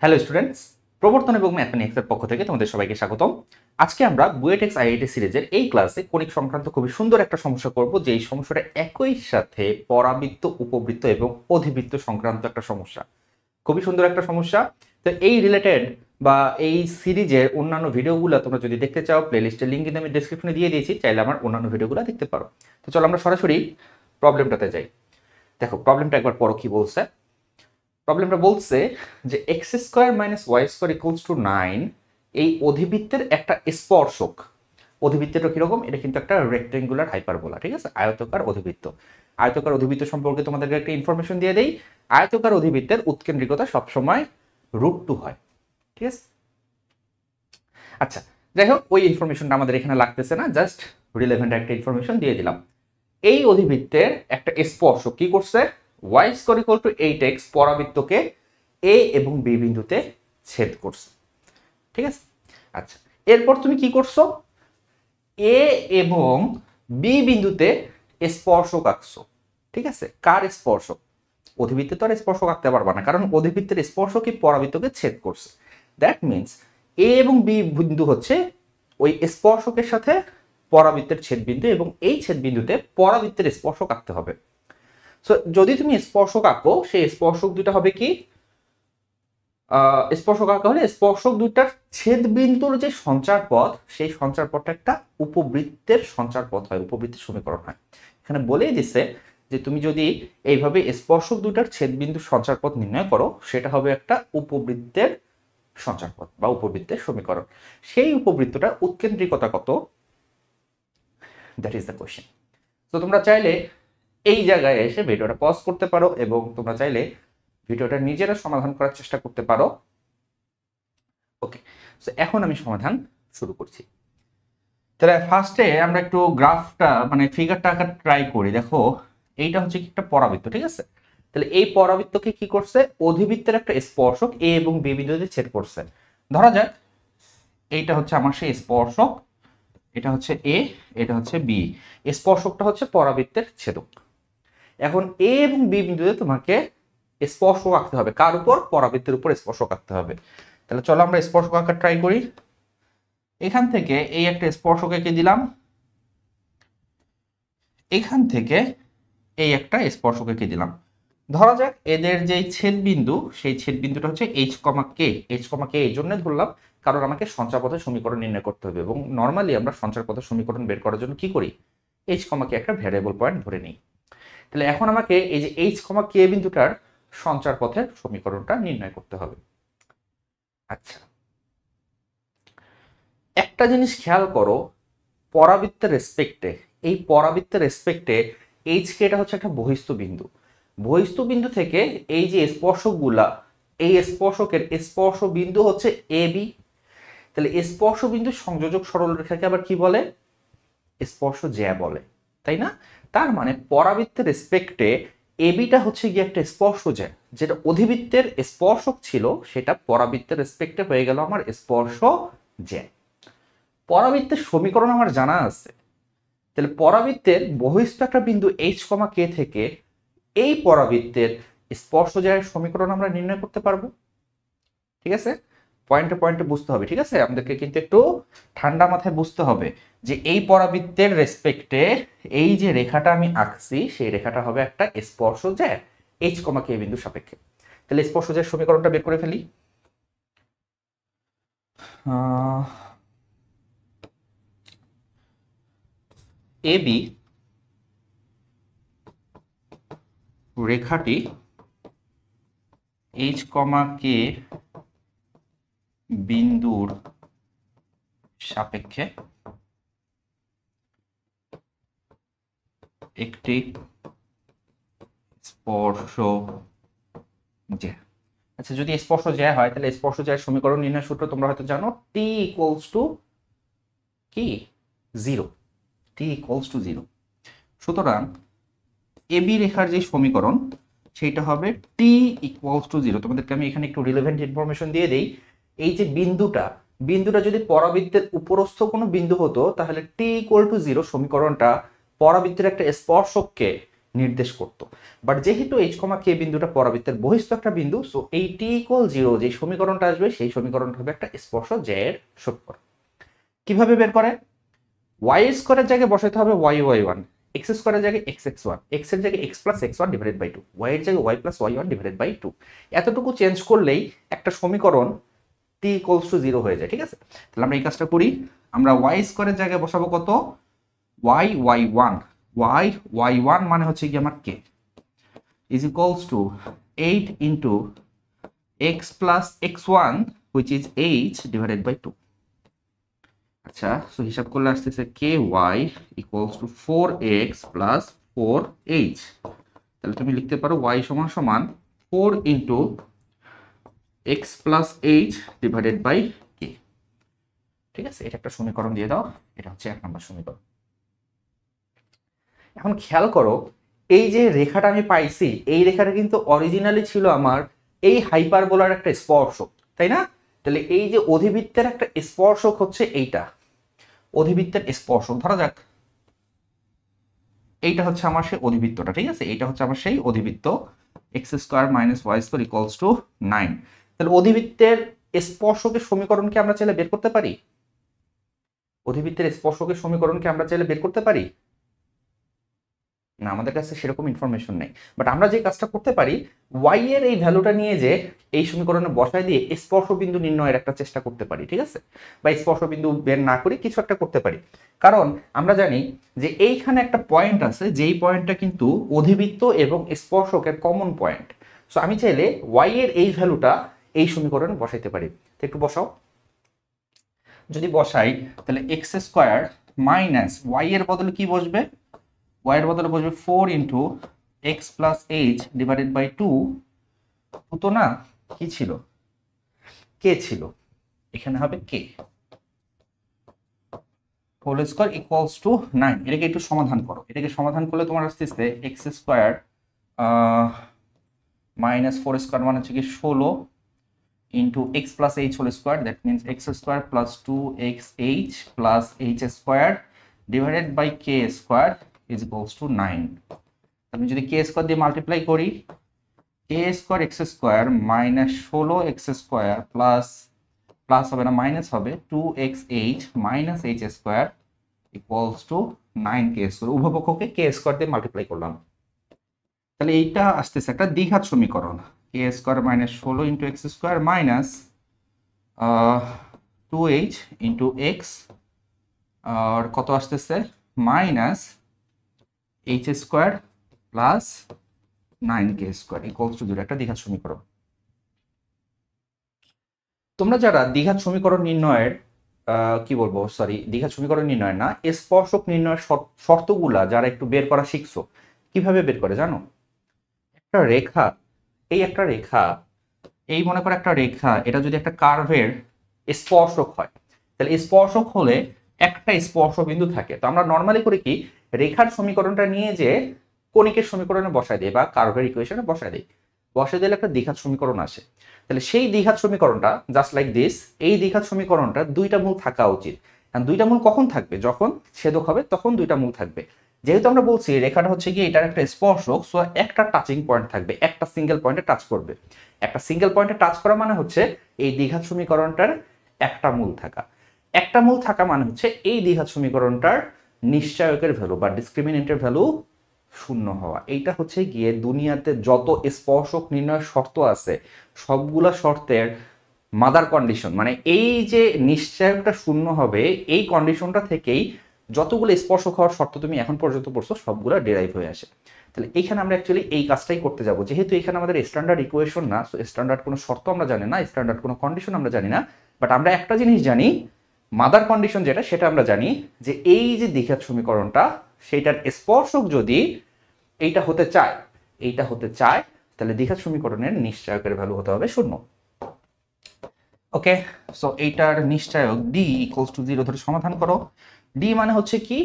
Hello students, প্রবর্তন এবং ম্যাথমেটিক্সের পক্ষ থেকে তোমাদের সবাইকে স্বাগতম। আজকে আমরা বুয়েটেক্স আইআইটি সিরিজের এই ক্লাসে কণিক সংক্রান্ত খুবই সুন্দর একটা সমস্যা করব, যেই সমস্যাটা একই সাথে পরাবৃত্ত, উপবৃত্ত এবং অধিবৃত্ত সংক্রান্ত একটা সমস্যা। খুবই সুন্দর একটা সমস্যা। তো এই রিলেটেড বা এই সিরিজের অন্যান্য ভিডিওগুলো তোমরা যদি দেখতে চাও, প্লেলিস্টের লিঙ্ক কিন্তু আমি ডেসক্রিপশনে দিয়ে দিয়েছি, চাইলে আমার অন্যান্য ভিডিওগুলো দেখতে পারো। তো চলো আমরা সরাসরি প্রবলেমটাতে যাই। দেখো প্রবলেমটা একবার পড়ো কি বলছে। প্রবলেমটা বলছে যে X square minus Y square equals to 9 এই অধিবৃত্তের একটা স্পর্শক। অধিবৃত্তটা কিরকম? এটা কিন্তু একটা রেক্টেঙ্গুলার হাইপারবোলা, ঠিক আছে, আয়তকার অধিবৃত্ত। আয়তকার অধিবৃত্ত সম্পর্কে তোমাদেরকে একটা ইনফরমেশন দিয়ে দেই। আয়তকার অধিবৃত্তের উৎকেন্দ্রিকতা সবসময় √2 হয়, ঠিক আছে। আচ্ছা, যাই হোক, ওই ইনফরমেশনটা আমাদের এখানে লাগতেছে না, জাস্ট রিলেভেন্ট একটা ইনফরমেশন দিয়ে দিলাম। এই অধিবৃত্তের একটা স্পর্শক কি করছে? y square equal to 8x পরাবৃত্তকে a এবং b বিন্দুতে ছেদ করছে, ঠিক আছে। আচ্ছা, এরপর তুমি কি করছো? a এবং b বিন্দুতে স্পর্শক আঁকছো, ঠিক আছে। কার স্পর্শক? অধিবৃত্তে তো আর স্পর্শক আঁকতে পারবা না, কারণ অধিবৃত্তের স্পর্শকই পরাবৃত্তকে ছেদ করছে। দ্যাট মিনস a এবং b বিন্দু হচ্ছে ওই স্পর্শকের সাথে পরাবৃত্তের ছেদবিন্দু, এবং এই ছেদবিন্দুতে পরাবৃত্তের স্পর্শক আঁকতে হবে। সো যদি তুমি স্পর্শক আঁকো, সেই স্পর্শক দুইটা হবে কি? স্পর্শক আঁকা হলে স্পর্শক দুইটার ছেদবিন্দুর যে সঞ্চার পথ, সেই সঞ্চার পথটা একটা উপবৃত্তের সঞ্চার পথ হয়, উপবৃত্তের সমীকরণ হয়। এখানে বলেই দিছে যে তুমি যদি এইভাবে স্পর্শক দুইটার ছেদবিন্দুর সঞ্চার পথ নির্ণয় করো, সেটা হবে একটা উপবৃত্তের সঞ্চার পথ বা উপবৃত্তের সমীকরণ। সেই উপবৃত্তটা উৎকেন্দ্রিকতা কত? That is the question. তো তোমরা চাইলে এই জায়গায় এসে ভিডিওটা পজ করতে পারো, এবং তোমরা চাইলে ভিডিওটা নিজেরা সমাধান করার চেষ্টা করতে পারো। ওকে, সো এখন আমি সমাধান শুরু করছি। তাহলে ফার্স্টে আমরা একটু গ্রাফটা মানে ফিগারটা আঁকার ট্রাই করি। দেখো এইটা হচ্ছে কি একটা পরাবৃত্ত, ঠিক আছে। তাহলে এই পরাবৃত্তকে কি করছে? অধিবৃত্তের একটা স্পর্শক এ এবং বি বিন্দুতে ছেদ করছে। ধরা যাক এইটা হচ্ছে আমার সেই স্পর্শক, এটা হচ্ছে এ, এটা হচ্ছে বি। স্পর্শকটা হচ্ছে পরাবৃত্তের ছেদক। এখন এ এবং বি বিন্দুতে তোমাকে স্পর্শক আঁকতে হবে। কার উপর? পরাবৃত্তের উপর স্পর্শক আঁকতে হবে। তাহলে চলো আমরা স্পর্শক আঁকার ট্রাই করি। এখান থেকে এই একটা স্পর্শক এঁকে দিলাম, এখান থেকে এই একটা স্পর্শক এঁকে দিলাম। ধরা যাক এদের যে ছেদ বিন্দু, সেই ছেদ বিন্দুটা হচ্ছে এইচ কমা কে। এইচ কমা কে এই জন্য ধরলাম কারণ আমাকে সঞ্চারপথের সমীকরণ নির্ণয় করতে হবে, এবং নর্মালি আমরা সঞ্চারপথের সমীকরণ বের করার জন্য কি করি? এইচ কমা কে একটা ভ্যারিয়েবল পয়েন্ট ধরে নিই। তাহলে এখন আমাকে এই যে এইচ কমা কে বিন্দুটার সঞ্চার পথের সমীকরণটা নির্ণয় করতে হবে। আচ্ছা, একটা জিনিস খেয়াল করো, পরাবৃত্তের রেসপেক্টে, এই পরাবৃত্তের রেসপেক্টে এইচ কে এটা হচ্ছে একটা বহিস্থ বিন্দু। বহিস্থ বিন্দু থেকে এই যে স্পর্শকগুলা, এই স্পর্শকের স্পর্শ বিন্দু হচ্ছে এ বি। তাহলে স্পর্শ বিন্দু সংযোজক সরলরেখাকে আবার কি বলে? স্পর্শ জ্যা বলে, তাই না? তার মানে পরাবৃত্তের রেসপেক্টে এবিটা হচ্ছে গিয়ে একটা স্পর্শ জ্যা, যেটা অধিবৃত্তের স্পর্শক ছিল, সেটা পরাবৃত্তের রেসপেক্টে হয়ে গেল আমার স্পর্শ জ্যা। পরাবৃত্তের সমীকরণ আমার জানা আছে। তাহলে পরাবৃত্তের বহিস্থ একটা বিন্দু এইচ কমা কে থেকে এই পরাবৃত্তের স্পর্শ জ্যায়ের সমীকরণ আমরা নির্ণয় করতে পারবো, ঠিক আছে। পয়েন্টে পয়েন্টে বুঝতে হবে, ঠিক আছে। আমাদেরকে কিন্তু একটু ঠান্ডা মাথায় বুঝতে হবে যে এই পরাবৃত্তের রেসপেক্টে এই যে রেখাটা আমি আঁকছি, সেই রেখাটা হবে একটা স্পর্শজ্যা এইচ কমা কে বিন্দু সাপেক্ষে। তাহলে স্পর্শজ্যার সমীকরণটা বের করে ফেলি। এ বি রেখাটি এইচ কমা কে বিন্দুর সাপেক্ষে একটি স্পর্শ জ্যা। আচ্ছা, যদি স্পর্শ জ্যা হয় তাহলে স্পর্শ জ্যায়ের সমীকরণ নির্ণয় সূত্র তোমরা হয়তো জানো, টি ইকুয়ালস টু কি? 0। টি ইকুয়ালস টু 0। সুতরাং এবি রেখার যে সমীকরণ, সেইটা হবে টি ইকুয়ালস টু 0। তোমাদেরকে আমি এখানে একটু রিলেভেন্ট ইনফরমেশন দিয়ে দেই। এই যে বিন্দুটা যদি পরাবৃত্তের উপরস্থ কোনো বিন্দু হতো, তাহলে টি ইকুয়াল টু 0 সমীকরণটা পরাবৃত্তের একটা স্পর্শককে নির্দেশ করত। বাট যেহেতু এইচ কমা কে বিন্দুটা পরাবৃত্তের বহিস্থ একটা বিন্দু, সো এই টি ইকুয়াল 0 যে সমীকরণটা আসবে সেই সমীকরণটা হবে একটা স্পর্শ জ্যায়ের সমীকরণ। কিভাবে বের করে? ওয়াই স্কোয়ারের জায়গায় বসাতে হবে ওয়াই ওয়াই ওয়ান, এক্স স্কোয়ারের জায়গায় এক্স এক্স ওয়ান, এক্স এর জায়গায় X plus x one divided by two, Y এর জায়গায় Y plus Y one divided by two. এতটুকু চেঞ্জ করলেই একটা সমীকরণ টি ইকুয়ালস টু 0 হয়ে যায়। ঠিক আছে, তাহলে আমরা এই কাজটা করি। আমরা ওয়াই স্কোয়ারের জায়গায় বসাবো কত? Y y one, y y one মানে হচ্ছে কি আমার k is equals to 8 into x plus x one which is h divided by two. আচ্ছা, সো হিসাব করলে আসতেছে k y equals to 4x plus 4h। তাহলে তুমি লিখতে পারো y সমান সমান 4 into x plus H divided by k. ঠিক আছে, এটা একটা সমীকরণ দিয়ে দাও, এটা হচ্ছে 1 নম্বর সমীকরণ। এখন খেয়াল করো, এই যে রেখাটা আমি পাইছি, এই রেখাটা কিন্তু অরিজিনালি ছিল আমার এই হাইপারবোলার একটা স্পর্শক, তাই না? তাহলে এই যে অধিবৃত্তের একটা স্পর্শক হচ্ছে এইটা, অধিবৃত্তের স্পর্শক ধরা যাক এইটা হচ্ছে আমার সেই অধিবৃত্তটা। ঠিক আছে, এইটা হচ্ছে আমার সেই অধিবৃত্ত x square minus Y square equals to 9। তাহলে অধিবৃত্তের স্পর্শকের সমীকরণকে আমরা চাইলে বের করতে পারি, অধিবৃত্তের স্পর্শকের সমীকরণকে আমরা চাইলে বের করতে পারি না, আমাদের কাছে সেরকম ইনফরমেশন নেই। বাট আমরা যে কাজটা করতে পারি, ওয়াই এর এই ভ্যালুটা নিয়ে যে এই সমীকরণে বসায় দিয়ে স্পর্শ বিন্দু নির্ণয়ের একটা চেষ্টা করতে পারি। ঠিক আছে, বা স্পর্শ বিন্দু বের না করে কিছু একটা করতে পারি, কারণ আমরা জানি যে এইখানে একটা পয়েন্ট আছে, যেই পয়েন্টটা কিন্তু অধিবৃত্ত এবং স্পর্শকের কমন পয়েন্ট। সো আমি চাইলে ওয়াই এর এই ভ্যালুটা এই সমীকরণে বসাইতে পারি। তো একটু বসাও। যদি বসাই তাহলে এক্স স্কোয়ার মাইনাস ওয়াই এর বদলে কি বসবে? y এর বদলে বসবে 4 into x plus H divided by 2। তো না, কি ছিল? কে ছিল, এখানে হবে K whole square equals to 9। এটাকে একটু সমাধান করো, এটাকে সমাধান করলে তোমার আসতেছে এক্স স্কোয়ার মাইনাস 4 স্কোয়ার মানে হচ্ছে কি 16 into x plus H whole square, that means X square plus 2xh plus H square divided by K square is equals to 9। আমি যদি কে স্কোয়ার দিয়ে মাল্টিপ্লাই করি, k square x square minus 16 x square plus plus হবে না minus হবে 2xh minus h square equals to 9 k square. উভয় পক্ষকে কে square দিয়ে মাল্টিপ্লাই করলাম, তাহলে এইটা আসতেছে একটা দ্বিঘাত সমীকরণ। K square minus 16 into x square minus 2h into x আর কত আসতেছে minus h square plus 9k square equals to 0, একটা দ্বিঘাত সমীকরণ। তোমরা যারা দ্বিঘাত সমীকরণ নির্ণয়ের দ্বিঘাত সমীকরণ নির্ণয় না, স্পর্শক নির্ণয়ের শর্তগুলা যারা একটু বের করা শিখছো, কিভাবে বের করে জানো? একটা রেখা, এই একটা রেখা, এই মনে করো একটা রেখা, এটা যদি একটা কার্ভের স্পর্শক হয়, তাহলে স্পর্শক হলে একটা স্পর্শ বিন্দু থাকে। তো আমরা নর্মালি করি কি, রেখার সমীকরণটা নিয়ে যে কণিকের সমীকরণে বসায় দেয় বা কার্ভের ইকুয়েশনে বসায় দেয়, বসায় দিলে একটা দ্বিঘাত সমীকরণ আসে। তাহলে সেই দ্বিঘাত সমীকরণটা জাস্ট লাইক দিস, এই দ্বিঘাত সমীকরণটা দুইটা মূল থাকা উচিত। দুইটা মূল কখন থাকবে? যখন ছেদক হবে তখন দুইটা মূল থাকবে। যেহেতু আমরা বলছি রেখাটা হচ্ছে কি এটার একটা স্পর্শক, সো একটা টাচিং পয়েন্ট থাকবে, একটা সিঙ্গেল পয়েন্টে টাচ করবে। একটা সিঙ্গেল পয়েন্টে টাচ করা মানে হচ্ছে এই দ্বিঘাত সমীকরণটার একটা মূল থাকা। একটা মূল থাকা মানে হচ্ছে এই দ্বিঘাত সমীকরণটার নিশ্চায়কের ভ্যালু বা ডিসক্রিমিনেন্টের ভ্যালু শূন্য হওয়া। এইটা হচ্ছে গিয়ে দুনিয়াতে যত স্পর্শক নির্ণয়ের শর্ত আছে সবগুলা শর্তের মাদার কন্ডিশন। মানে এই যে নিশ্চয়কটা শূন্য হবে, এই কন্ডিশনটা থেকেই যতগুলো স্পর্শক হওয়ার শর্ত তুমি এখন পর্যন্ত পড়ছো সবগুলো ডেরাইভ হয়ে আসে। তাহলে এইখানে আমরা অ্যাকচুয়ালি এই কাজটাই করতে যাব। যেহেতু এখানে আমাদের স্ট্যান্ডার্ড ইকুয়েশন না, সো স্ট্যান্ডার্ড কোনো শর্ত আমরা জানি না, স্ট্যান্ডার্ড কোনো কন্ডিশন আমরা জানি না, বাট আমরা একটা জিনিস জানি, মাদার কন্ডিশন যেটা সেটা আমরা জানি যে এই যে দ্বিঘাত সমীকরণটা সেটার স্পর্শক যদি এইটা হতে চায়, এইটা হতে চায়, তাহলে দ্বিঘাত সমীকরণের নিশ্চয়কের ভ্যালু হতে হবে শূন্য। ওকে, সো এইটার নিশ্চয়ক ডি ইকুয়ালস টু 0 ধরে সমাধান করো। ডি মানে হচ্ছে কি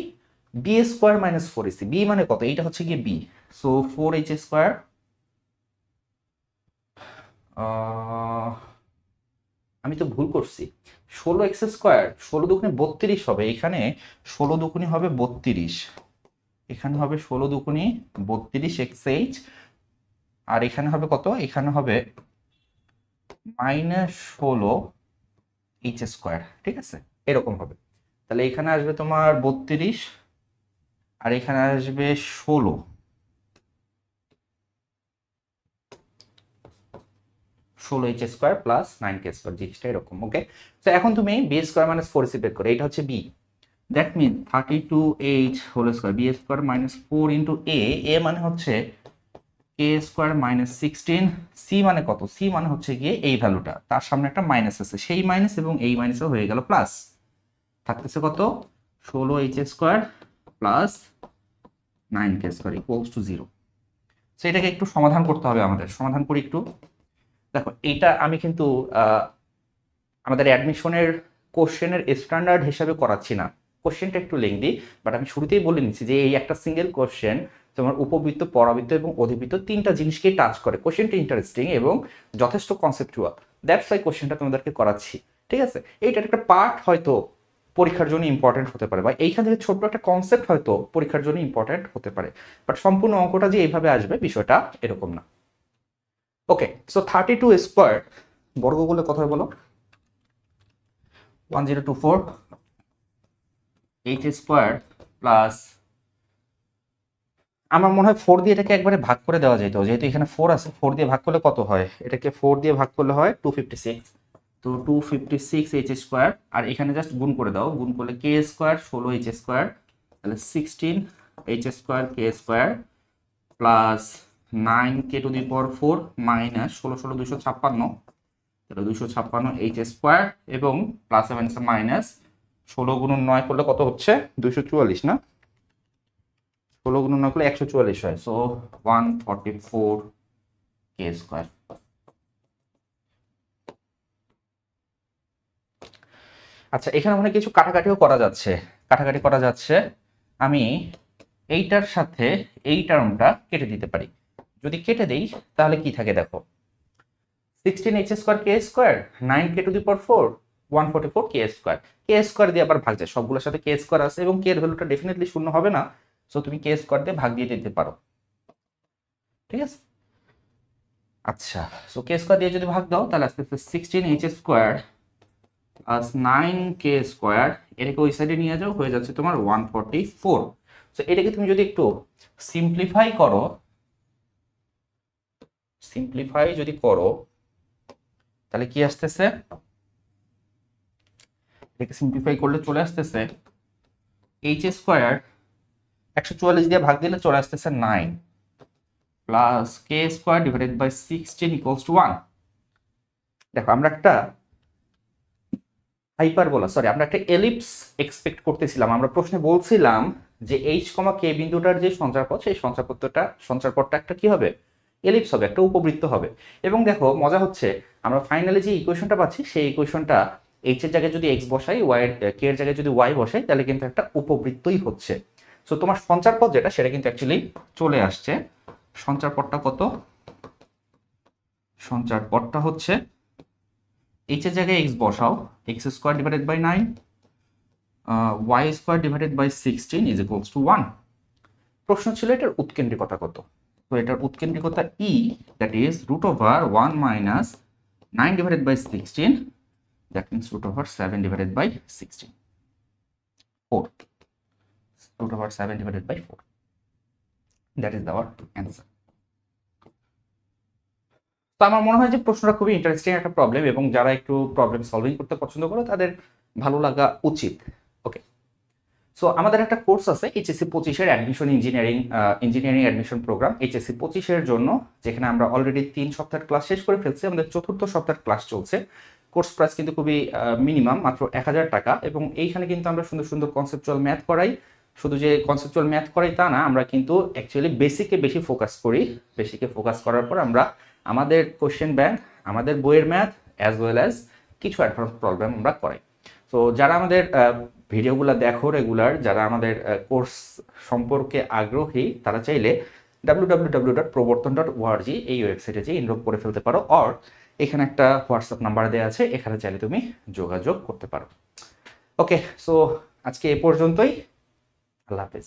B square minus 4ac। B মানে কত? এইটা হচ্ছে কি বি, সো 4h স্কোয়ার আমি তো ভুল করছি, 16x স্কোয়ার, 16 দুগুণে 32 হবে, এখানে 16 দুগুণে হবে 32 এখানে হবে 16 দুগুণে 32 XH, আর এখানে হবে কত, এখানে হবে -16 H স্কোয়ার। ঠিক আছে, এরকম হবে। তাহলে এখানে আসবে তোমার 32 আর এখানে আসবে 16 H square plus 9K square, জিনিসটা এরকম। ওকে, তো এখন তুমি বি স্কোয়ার মাইনাস 4AC বের করো, এটা হচ্ছে b. That mean 32H whole square, b square minus 4 into a মানে হচ্ছে কে স্কোয়ার মাইনাস 16, সি মানে কত, সি মানে হচ্ছে গিয়ে এই ভ্যালুটা, তার সামনে একটা মাইনাস আছে, সেই মাইনাস এবং এই মাইনাসও হয়ে গেল প্লাস, থাকতেছে কত 16H square plus 9K square equals to 0। So এটাকে একটু সমাধান করতে হবে আমাদের, সমাধান করি একটু। দেখো এইটা আমি কিন্তু আমাদের অ্যাডমিশনের কোশ্চেনের স্ট্যান্ডার্ড হিসাবে করাচ্ছি না, কোশ্চেনটা একটু লেংদি, বাট আমি শুরুতেই বলে নিচ্ছি যে এই একটা সিঙ্গেল কোশ্চেন তোমার উপবৃত্ত, পরাবৃত্ত এবং অধিবৃত্ত তিনটা জিনিসকেই টাচ করে। কোশ্চেনটা ইন্টারেস্টিং এবং যথেষ্ট কনসেপচুয়াল, দ্যাটস ওয়াই কোশ্চেনটা তোমাদেরকে করাচ্ছি। ঠিক আছে, এইটার একটা পার্ট হয়তো পরীক্ষার জন্য ইম্পর্টেন্ট হতে পারে, বা এইখান থেকে ছোট্ট একটা কনসেপ্ট হয়তো পরীক্ষার জন্য ইম্পর্টেন্ট হতে পারে, বাট সম্পূর্ণ অঙ্কটা যে এইভাবে আসবে বিষয়টা এরকম না। ওকে, সো 32 স্কোয়ার বর্গ করলে কত হয় বলো, 1024 H স্কোয়ার প্লাস, আমার মনে হয় 4 দিয়ে এটাকে একবারে ভাগ করে দেওয়া যেত, যেহেতু এখানে 4 আছে, 4 দিয়ে ভাগ করলে কত হয়, এটাকে 4 দিয়ে ভাগ করলে হয় 256, তো 256H স্কোয়ার, আর এখানে জাস্ট গুণ করে দাও, গুণ করলে কে স্কোয়ার 16H স্কোয়ার, তাহলে 16H square K square plus 9K to the power 4 minus 16 256, তাহলে 256H স্কোয়ার এবং প্লাস মাইনাস 16 গুণন 9 করলে কত হচ্ছে 244 না, 16 গুণন 9 করলে 144 হয়, সো 144K স্কোয়ার। আচ্ছা, এখানে অনেক কিছু কাটাকাটিও করা যাচ্ছে, কাটাকাটি করা যাচ্ছে। আমি এইটার সাথে এই টার্মটা কেটে দিতে পারি, যদি কেটে দেই তাহলে কি থাকে দেখো, 16H square K square 9K to the power 4 144K square, K square দিয়ে আবার ভাগ যায়, সবগুলোর সাথে কে স্কোয়ার আছে এবং কে এর ভ্যালুটা ডেফিনেটলি শূন্য হবে না, সো তুমি কে স্কোয়ার দিয়ে ভাগ দিয়ে দিতে পারো। ঠিক আছে, আচ্ছা, সো কে স্কোয়ার দিয়ে যদি ভাগ দাও তাহলে আস্তে আস্তে 16H square plus 9K square, এটাকে ওই সাইডে নিয়ে যাও, হয়ে যাচ্ছে তোমার 144। সো এটাকে তুমি যদি একটু সিম্পলিফাই করো, সিম্পলিফাই যদি করো তাহলে কি আসতেছে, এটাকে সিম্পলিফাই করলে চলে আসতেছে H স্কোয়ার 144 দিয়ে ভাগ দিলে চলে আসতেছে 9 plus K square divided by 16 equals to 1। দেখো আমরা একটা হাইপারবোলা, সরি আমরা একটা এলিপস এক্সপেক্ট করতেছিলাম, আমরা প্রশ্নে বলছিলাম যে এইচ কমা কে বিন্দুটার যে সঞ্চারপথ, সেই সঞ্চারপথটা একটা কি হবে, এলিপস হবে, একটা উপবৃত্ত হবে। এবং দেখো মজা হচ্ছে, আমরা ফাইনালি যে ইকুয়েশনটা পাচ্ছি সেই ইকুয়েশনটা এইচ এর জায়গায় যদি এক্স বসাই, ওয়াই কে এর জায়গায় যদি ওয়াই বসাই, তাহলে কিন্তু একটা উপবৃত্তই হচ্ছে। সো তোমার সঞ্চারপথ যেটা, সেটা কিন্তু অ্যাকচুয়ালি চলে আসছে। সঞ্চারপথটা কত, সঞ্চারপথটা হচ্ছে এইচ এর জায়গায় এক্স বসাও, x square divided by 9 y square divided by 16 is equals to 1। প্রশ্ন ছিল এটার উৎকেন্দ্রিকতা কত, তো এটার উৎকেন্দ্রিকতা e, that is root over 1 minus 9 divided by 16, that means root over 7 divided by 16, 4, root over 7 divided by 4, that is our answer. তো আমার মনে হয় যে প্রশ্নটা খুবই ইন্টারেস্টিং একটা প্রবলেম, এবং যারা একটু প্রবলেম সলভিং করতে পছন্দ করে তাদের ভালো লাগা উচিত। ওকে, সো আমাদের একটা কোর্স আছে এইচএসসি 25-এর admission engineering admission program HSC 25-এর জন্য, যেখানে আমরা অলরেডি 3 সপ্তাহের ক্লাস শেষ করে ফেলছি, আমাদের 4র্থ সপ্তাহের ক্লাস চলছে। কোর্স প্রাইস কিন্তু খুবই মিনিমাম, মাত্র 1000 টাকা, এবং এইখানে কিন্তু আমরা সুন্দর সুন্দর কনসেপচুয়াল ম্যাথ করাই। শুধু যে কনসেপচুয়াল ম্যাথ করাই তা না, আমরা কিন্তু অ্যাকচুয়ালি বেসিকে বেশি ফোকাস করি। বেসিকে ফোকাস করার পর আমরা আমাদের কোশ্চেন ব্যাংক, আমাদের বইয়ের ম্যাথ অ্যাজ ওয়েল অ্যাজ কিছু অ্যাডভান্স প্রবলেম আমরা করাই। তো যারা আমাদের ভিডিওগুলো দেখো রেগুলার, যারা আমাদের কোর্স সম্পর্কে আগ্রহী, তারা চাইলে www.proborton.org এই ওয়েবসাইটে যেয়ে এনরোল করে ফেলতে পারো, অর এখানে একটা হোয়াটসঅ্যাপ নাম্বার দেওয়া আছে, এখানে চাইলে তুমি যোগাযোগ করতে পারো। ওকে, সো আজকে এ পর্যন্তই, আল্লাহ হাফেজ।